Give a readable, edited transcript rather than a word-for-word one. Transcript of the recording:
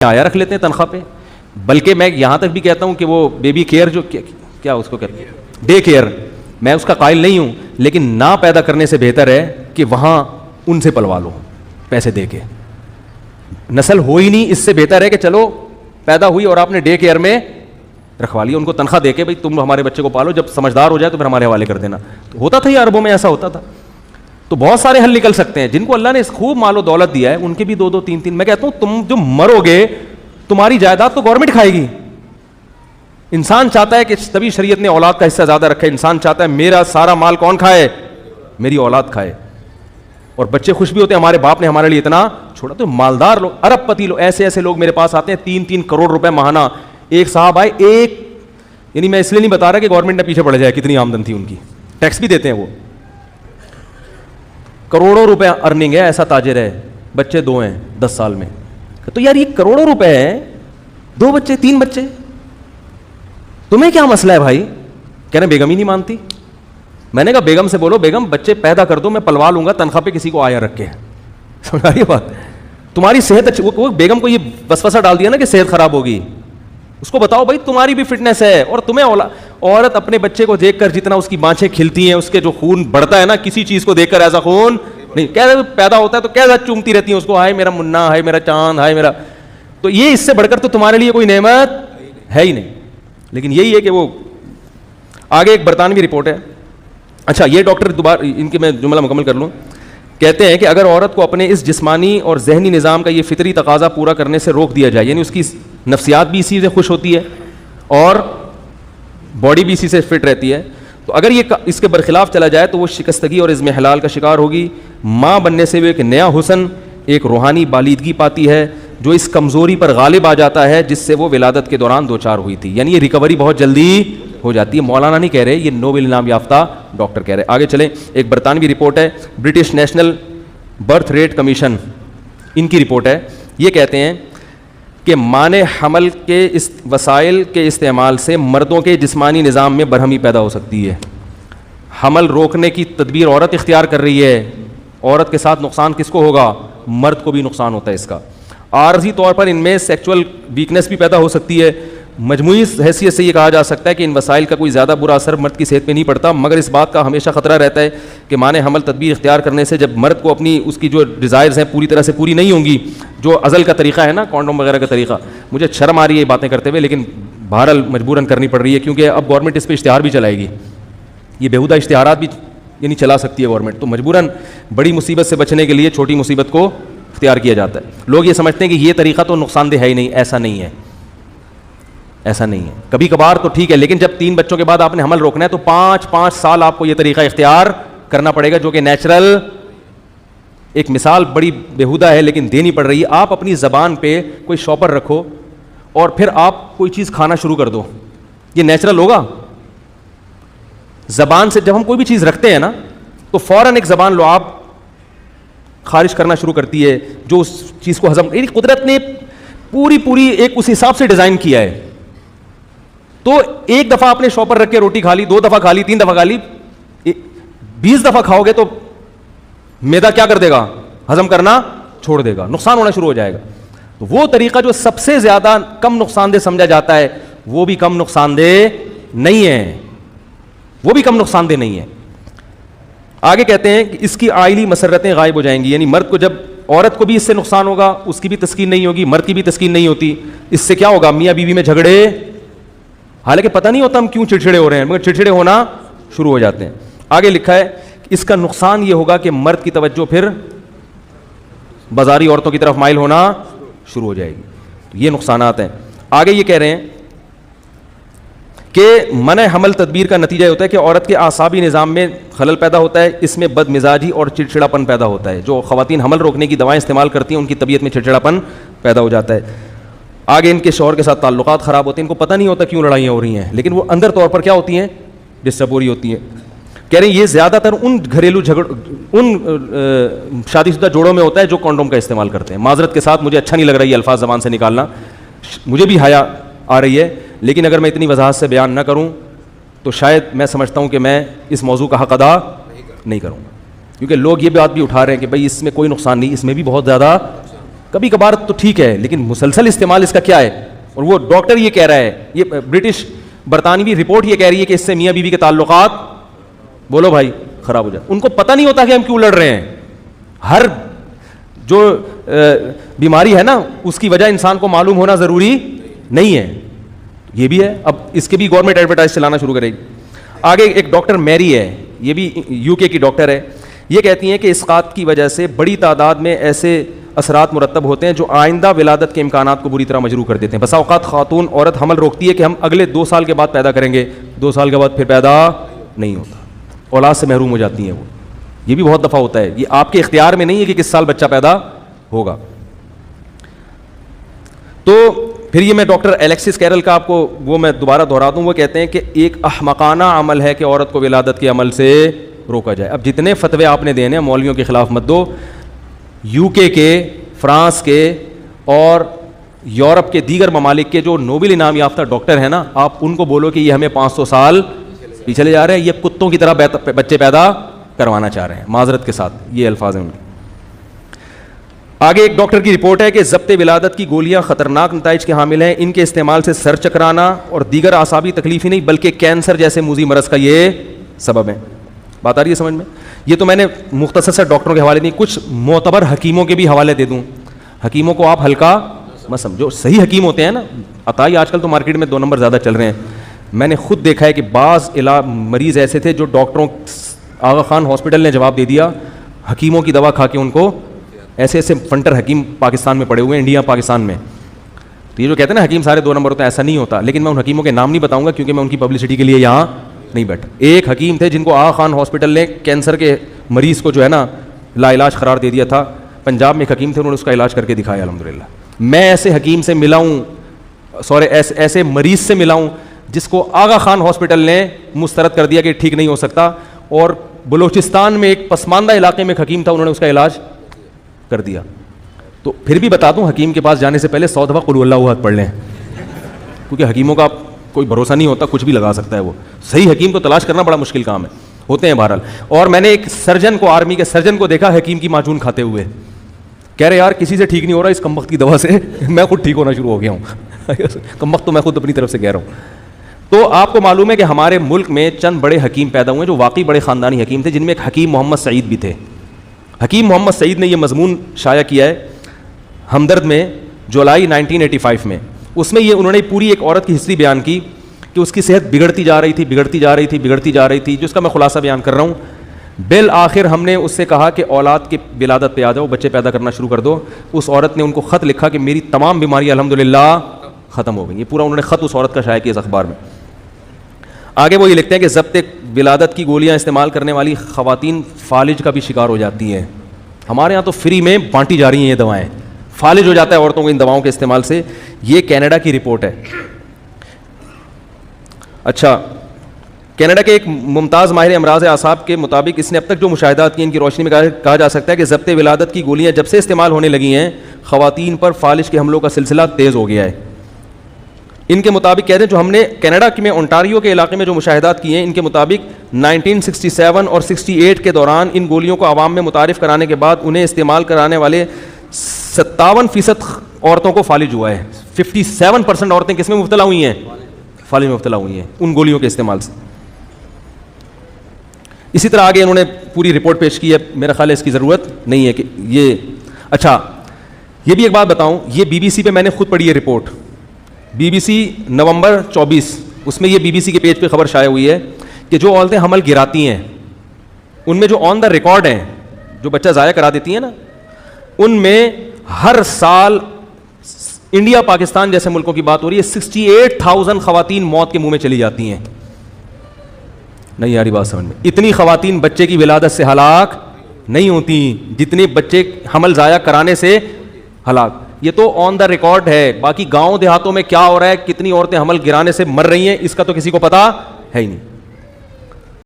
آیا رکھ لیتے ہیں تنخواہ پہ. بلکہ میں یہاں تک بھی کہتا ہوں کہ وہ بیبی کیئر جو کیا اس کو کہتے ہیں ڈے کیئر, میں اس کا قائل نہیں ہوں, لیکن نہ پیدا کرنے سے بہتر ہے کہ وہاں ان سے پلوا لو پیسے دے کے. نسل ہو ہی نہیں, اس سے بہتر ہے کہ چلو پیدا ہوئی اور آپ نے ڈے کیئر میں رکھوا لیا, ان کو تنخواہ دے کے بھائی تم ہمارے بچے کو پالو, جب سمجھدار ہو جائے تو پھر ہمارے حوالے کر دینا. تو ہوتا تھا یہ عربوں میں ایسا ہوتا تھا. تو بہت سارے حل نکل سکتے ہیں. جن کو اللہ نے خوب مال و دولت دیا ہے ان کے بھی 2 3 میں کہتا ہوں تم جو مرو گے تمہاری جائیداد تو گورنمنٹ کھائے گی. انسان چاہتا ہے کہ تبھی شریعت نے اولاد کا حصہ زیادہ رکھا ہے. انسان چاہتا ہے میرا سارا مال کون کھائے, میری اولاد کھائے. اور بچے خوش بھی ہوتے ہیں ہمارے باپ نے ہمارے لیے اتنا چھوڑا. تو مالدار لوگ, ارب پتی لوگ, ایسے لوگ میرے پاس آتے ہیں 3 کروڑ روپے ماہانہ. ایک صاحب آئے, ایک یعنی میں اس لیے نہیں بتا رہا کہ گورنمنٹ نے پیچھے پڑ جائے, کتنی آمدن تھی ان کی, ٹیکس بھی دیتے ہیں وہ, کروڑوں روپے ارننگ ہے, ایسا تاجر ہے, بچے 2 ہیں 10 سال میں. تو یار یہ کروڑوں روپے ہیں, 2 بچے 3 بچے, تمہیں کیا مسئلہ ہے بھائی؟ کہہ رہے بیگم ہی نہیں مانتی. میں نے کہا بیگم سے بولو بیگم بچے پیدا کر دو, میں پلوا لوں گا تنخواہ پہ کسی کو آیا رکھ کے. سمجھا یہ بات؟ تمہاری صحت اچھی, وہ بیگم کو یہ وسوسہ ڈال دیا نا کہ صحت خراب ہوگی, اس کو بتاؤ بھائی تمہاری بھی فٹنس ہے, اور تمہیں عورت اپنے بچے کو دیکھ کر جتنا اس کی بانچیں کھلتی ہیں, اس کے جو خون بڑھتا ہے نا, کسی چیز کو دیکھ کر ایسا خون نہیں, کیسے پیدا ہوتا ہے تو کیسا چومتی رہتی ہیں اس کو, ہائے میرا منا, ہائے میرا چاند, ہائے میرا. تو یہ اس سے بڑھ کر تو تمہارے لیے کوئی نعمت ہے ہی نہیں. لیکن یہی ہے کہ وہ آگے ایک برطانوی رپورٹ ہے. اچھا یہ ڈاکٹر دوبارہ ان کے میں جملہ مکمل کر لوں. کہتے ہیں کہ اگر عورت کو اپنے اس جسمانی اور ذہنی نظام کا یہ فطری تقاضا پورا کرنے سے روک دیا جائے, یعنی اس کی نفسیات بھی اسی سے خوش ہوتی ہے اور باڈی بھی اسی سے فٹ رہتی ہے, تو اگر یہ اس کے برخلاف چلا جائے تو وہ شکستگی اور عزم حلال کا شکار ہوگی. ماں بننے سے وہ ایک نیا حسن, ایک روحانی بالیدگی پاتی ہے جو اس کمزوری پر غالب آ جاتا ہے جس سے وہ ولادت کے دوران 2-4 ہوئی تھی. یعنی یہ ریکوری بہت جلدی ہو جاتی ہے. مولانا نہیں کہہ رہے, یہ نوبل انعام یافتہ ڈاکٹر کہہ رہے. آگے چلیں, ایک برطانوی رپورٹ ہے, British national birth rate commission, ان کی رپورٹ ہے. یہ کہتے ہیں کہ مانع حمل کے وسائل کے استعمال سے مردوں کے جسمانی نظام میں برہمی پیدا ہو سکتی ہے. حمل روکنے کی تدبیر عورت اختیار کر رہی ہے, عورت کے ساتھ نقصان کس کو ہوگا؟ مرد کو بھی نقصان ہوتا ہے اس کا. عارضی طور پر ان میں سیکچول ویکنس بھی پیدا ہو سکتی ہے. مجموعی حیثیت سے یہ کہا جا سکتا ہے کہ ان وسائل کا کوئی زیادہ برا اثر مرد کی صحت پہ نہیں پڑتا, مگر اس بات کا ہمیشہ خطرہ رہتا ہے کہ مانع حمل تدبیر اختیار کرنے سے جب مرد کو اپنی اس کی جو ڈیزائرز ہیں پوری طرح سے پوری نہیں ہوں گی, جو ازل کا طریقہ ہے نا کانڈوم وغیرہ کا طریقہ, مجھے شرم آ رہی ہے یہ باتیں کرتے ہوئے, لیکن بہرحال مجبوراً کرنی پڑ رہی ہے کیونکہ اب گورنمنٹ اس پہ اشتہار بھی چلائے گی. یہ بیہودہ اشتہارات بھی یعنی چلا سکتی ہے گورنمنٹ, تو مجبوراً بڑی مصیبت سے بچنے کے لیے چھوٹی مصیبت کو اختیار کیا جاتا ہے. لوگ یہ سمجھتے ہیں کہ یہ طریقہ تو نقصان دہ ہے ہی نہیں, ایسا نہیں ہے, ایسا نہیں ہے. کبھی کبھار تو ٹھیک ہے, لیکن جب 3 بچوں کے بعد آپ نے حمل روکنا ہے تو 5 سال آپ کو یہ طریقہ اختیار کرنا پڑے گا, جو کہ نیچرل. ایک مثال بڑی بیہودہ ہے لیکن دینی پڑ رہی ہے. آپ اپنی زبان پہ کوئی شاپر رکھو اور پھر آپ کوئی چیز کھانا شروع کر دو, یہ نیچرل ہوگا؟ زبان سے جب ہم کوئی بھی چیز رکھتے ہیں نا تو فوراً ایک زبان لو آپ خارج کرنا شروع کرتی ہے جو اس چیز کو ہضم, یعنی قدرت نے پوری ایک اس حساب سے ڈیزائن کیا ہے. تو ایک دفعہ آپ نے شاپر رکھ کے روٹی کھا لی, 2 دفعہ کھا لی, 3 دفعہ کھا لی, 20 دفعہ کھاؤ گے تو میدا کیا کر دے گا؟ ہضم کرنا چھوڑ دے گا, نقصان ہونا شروع ہو جائے گا. تو وہ طریقہ جو سب سے زیادہ کم نقصان دہ سمجھا جاتا ہے وہ بھی کم نقصان دہ نہیں ہے, وہ بھی کم نقصان دہ نہیں ہے. آگے کہتے ہیں کہ اس کی عائلی مسرتیں غائب ہو جائیں گی, یعنی مرد کو جب عورت کو بھی اس سے نقصان ہوگا, اس کی بھی تسکین نہیں ہوگی, مرد کی بھی تسکین نہیں ہوتی. اس سے کیا ہوگا؟ میاں بیوی میں جھگڑے, حالانکہ پتہ نہیں ہوتا ہم کیوں چڑچڑے ہو رہے ہیں, مگر چڑچڑے ہونا شروع ہو جاتے ہیں. آگے لکھا ہے اس کا نقصان یہ ہوگا کہ مرد کی توجہ پھر بازاری عورتوں کی طرف مائل ہونا شروع ہو جائے گی. یہ نقصانات ہیں. آگے یہ کہہ رہے ہیں کہ منع حمل تدبیر کا نتیجہ ہوتا ہے کہ عورت کے اعصابی نظام میں خلل پیدا ہوتا ہے, اس میں بد مزاجی اور چڑچڑاپن پیدا ہوتا ہے. جو خواتین حمل روکنے کی دوائیں استعمال کرتی ہیں ان کی طبیعت میں چڑچڑاپن پیدا ہو جاتا ہے. آگے ان کے شوہر کے ساتھ تعلقات خراب ہوتے ہیں, ان کو پتہ نہیں ہوتا کیوں لڑائیاں ہو رہی ہیں, لیکن وہ اندر طور پر کیا ہوتی ہیں؟ ڈسٹرب ہو رہی ہوتی ہیں. کہہ رہے ہیں یہ زیادہ تر ان گھریلو ان شادی شدہ جوڑوں میں ہوتا ہے جو کانڈوم کا استعمال کرتے ہیں. معذرت کے ساتھ مجھے اچھا نہیں لگ رہا یہ الفاظ زبان سے نکالنا, مجھے بھی حیا آ رہی ہے, لیکن اگر میں اتنی وضاحت سے بیان نہ کروں تو شاید میں سمجھتا ہوں کہ میں اس موضوع کا حق ادا نہیں کروں گا, کیونکہ لوگ یہ بات بھی اٹھا رہے ہیں کہ بھائی اس میں کوئی نقصان نہیں, اس میں بھی بہت زیادہ کبھی کبھار تو ٹھیک ہے, لیکن مسلسل استعمال اس کا کیا ہے. اور وہ ڈاکٹر یہ کہہ رہا ہے, یہ برٹش برطانوی رپورٹ یہ کہہ رہی ہے کہ اس سے میاں بیوی کے تعلقات, بولو بھائی, خراب ہو جائے. ان کو پتہ نہیں ہوتا کہ ہم کیوں لڑ رہے ہیں. ہر جو بیماری ہے نا اس کی وجہ انسان کو معلوم ہونا ضروری نہیں ہے. یہ بھی ہے, اب اس کے بھی گورنمنٹ ایڈورٹائز چلانا شروع کرے گی. آگے ایک ڈاکٹر میری ہے, یہ بھی یو کے کی ڈاکٹر ہے. یہ کہتی ہیں کہ اسقاط کی وجہ سے بڑی تعداد میں ایسے اثرات مرتب ہوتے ہیں جو آئندہ ولادت کے امکانات کو بری طرح مجروح کر دیتے ہیں. بسا اوقات خاتون عورت حمل روکتی ہے کہ ہم اگلے 2 سال کے بعد پیدا کریں گے, 2 سال کے بعد پھر پیدا نہیں ہوتا, اولاد سے محروم ہو جاتی ہیں وہ. یہ بھی بہت دفعہ ہوتا ہے. یہ آپ کے اختیار میں نہیں ہے کہ کس سال بچہ پیدا ہوگا. تو پھر یہ میں ڈاکٹر الیکسس کیرل کا آپ کو وہ میں دوبارہ دہرا دوں, وہ کہتے ہیں کہ ایک احمقانہ عمل ہے کہ عورت کو ولادت کے عمل سے روکا جائے. اب جتنے فتوے آپ نے دینے ہیں مولویوں کے خلاف مت دو. یو کے, فرانس کے اور یورپ کے دیگر ممالک کے جو نوبل انعام یافتہ ڈاکٹر ہیں نا, آپ ان کو بولو کہ یہ ہمیں 500 سال پیچھے لے جا رہے ہیں, یہ کتوں کی طرح بچے پیدا کروانا چاہ رہے ہیں. معذرت کے ساتھ یہ الفاظ ہیں ان کے. آگے ایک ڈاکٹر کی رپورٹ ہے کہ ضبط ولادت کی گولیاں خطرناک نتائج کے حامل ہیں. ان کے استعمال سے سر چکرانا اور دیگر اعصابی تکلیف ہی نہیں بلکہ کینسر جیسے موذی مرض کا یہ سبب ہے. بات آ رہی ہے سمجھ میں؟ یہ تو میں نے مختصر سے ڈاکٹروں کے حوالے دی, کچھ معتبر حکیموں کے بھی حوالے دے دوں. حکیموں کو آپ ہلکا مت سمجھو, صحیح حکیم ہوتے ہیں نا. عطائی آج کل تو مارکیٹ میں 2 نمبر زیادہ چل رہے ہیں. میں نے خود دیکھا ہے کہ بعض مریض ایسے تھے جو ڈاکٹروں, آغا خان ہاسپٹل نے جواب دے دیا, حکیموں کی دوا کھا کے ان کو ایسے ایسے فنٹر حکیم پاکستان میں پڑے ہوئے ہیں, انڈیا پاکستان میں. تو یہ جو کہتے ہیں نا حکیم سارے 2 نمبر ہوتے ہیں, ایسا نہیں ہوتا. لیکن میں ان حکیموں کے نام نہیں بتاؤں گا کیونکہ میں ان کی پبلسٹی کے لیے یہاں نہیں بیٹھا. ایک حکیم تھے جن کو آغا خان ہاسپٹل نے کینسر کے مریض کو جو ہے نا لا علاج قرار دے دیا تھا. پنجاب میں ایک حکیم تھے, انہوں نے اس کا علاج کر کے دکھایا الحمدللہ. میں ایسے حکیم سے ملا ہوں, ایسے مریض سے ملا ہوں جس کو آغا خان ہاسپٹل نے مسترد کر دیا کہ ٹھیک نہیں ہو سکتا. اور بلوچستان میں ایک پسماندہ علاقے میں ایک حکیم تھا, انہوں نے اس کا علاج کر دیا. تو پھر بھی بتا دوں, حکیم کے پاس جانے سے پہلے 100 دفعہ قل ہو اللہ احد پڑھ لیں, کیونکہ حکیموں کا کوئی بھروسہ نہیں ہوتا, کچھ بھی لگا سکتا ہے وہ. صحیح حکیم کو تلاش کرنا بڑا مشکل کام ہے, ہوتے ہیں بہرحال. اور میں نے ایک سرجن کو, آرمی کے سرجن کو دیکھا حکیم کی معجون کھاتے ہوئے, کہہ رہے یار کسی سے ٹھیک نہیں ہو رہا, اس کمبخت کی دوا سے میں خود ٹھیک ہونا شروع ہو گیا ہوں. کمبخت تو میں خود اپنی طرف سے کہہ رہا ہوں. تو آپ کو معلوم ہے کہ ہمارے ملک میں چند بڑے حکیم پیدا ہوئے جو واقعی بڑے خاندانی حکیم تھے, جن میں ایک حکیم محمد سعید بھی تھے. حکیم محمد سعید نے یہ مضمون شائع کیا ہے ہمدرد میں جولائی 1985 میں. اس میں یہ انہوں نے پوری ایک عورت کی ہسٹری بیان کی کہ اس کی صحت بگڑتی جا رہی تھی, جو اس کا میں خلاصہ بیان کر رہا ہوں. بالآخر ہم نے اس سے کہا کہ اولاد کی ولادت پہ آ جاؤ, بچے پیدا کرنا شروع کر دو. اس عورت نے ان کو خط لکھا کہ میری تمام بیماریاں الحمدللہ ختم ہو گئی. یہ پورا انہوں نے خط اس عورت کا شائع کیا اس اخبار میں. آگے وہ یہ لکھتے ہیں کہ ضبط ولادت کی گولیاں استعمال کرنے والی خواتین فالج کا بھی شکار ہو جاتی ہیں. ہمارے یہاں تو فری میں بانٹی جا رہی ہیں یہ دوائیں, فالج ہو جاتا ہے عورتوں کو ان دواؤں کے استعمال سے. یہ کینیڈا کی رپورٹ ہے. اچھا, کینیڈا کے ایک ممتاز ماہر امراض اعصاب کے مطابق اس نے اب تک جو مشاہدات کی ان کی روشنی میں کہا جا سکتا ہے کہ ضبط ولادت کی گولیاں جب سے استعمال ہونے لگی ہیں خواتین پر فالج کے حملوں کا سلسلہ تیز ہو گیا ہے. ان کے مطابق کہتے ہیں جو ہم نے کینیڈا میں اونٹاریو کے علاقے میں جو مشاہدات کیے ہیں, ان کے مطابق 1967 اور 68 کے دوران ان گولیوں کو عوام میں متعارف کرانے کے بعد انہیں استعمال کرانے والے 57% عورتوں کو فالج ہوا ہے. 57% عورتیں کس میں مبتلا ہوئی ہیں؟ فالج میں مبتلا ہوئی ہیں ان گولیوں کے استعمال سے. اسی طرح آگے انہوں نے پوری رپورٹ پیش کی ہے, میرا خیال ہے اس کی ضرورت نہیں ہے کہ یہ. اچھا, یہ بھی ایک بات بتاؤں, یہ BBC پہ میں نے خود پڑھی ہے رپورٹ, BBC نومبر 24, اس میں یہ BBC کے پیج پہ خبر شائع ہوئی ہے کہ جو عورتیں حمل گراتی ہیں ان میں جو آن دا ریکارڈ ہیں, جو بچہ ضائع کرا دیتی ہیں نا, ان میں ہر سال انڈیا پاکستان جیسے ملکوں کی بات ہو رہی ہے 68,000 خواتین موت کے منہ میں چلی جاتی ہیں. نہیں یاری بات سمجھ میں, اتنی خواتین بچے کی ولادت سے ہلاک نہیں ہوتی جتنے بچے حمل ضائع کرانے سے ہلاک. یہ تو آن دا ریکارڈ ہے. باقی گاؤں دیہاتوں میں کیا ہو رہا ہے, کتنی عورتیں حمل گرانے سے مر رہی ہیں, اس کا تو کسی کو پتا ہے ہی نہیں.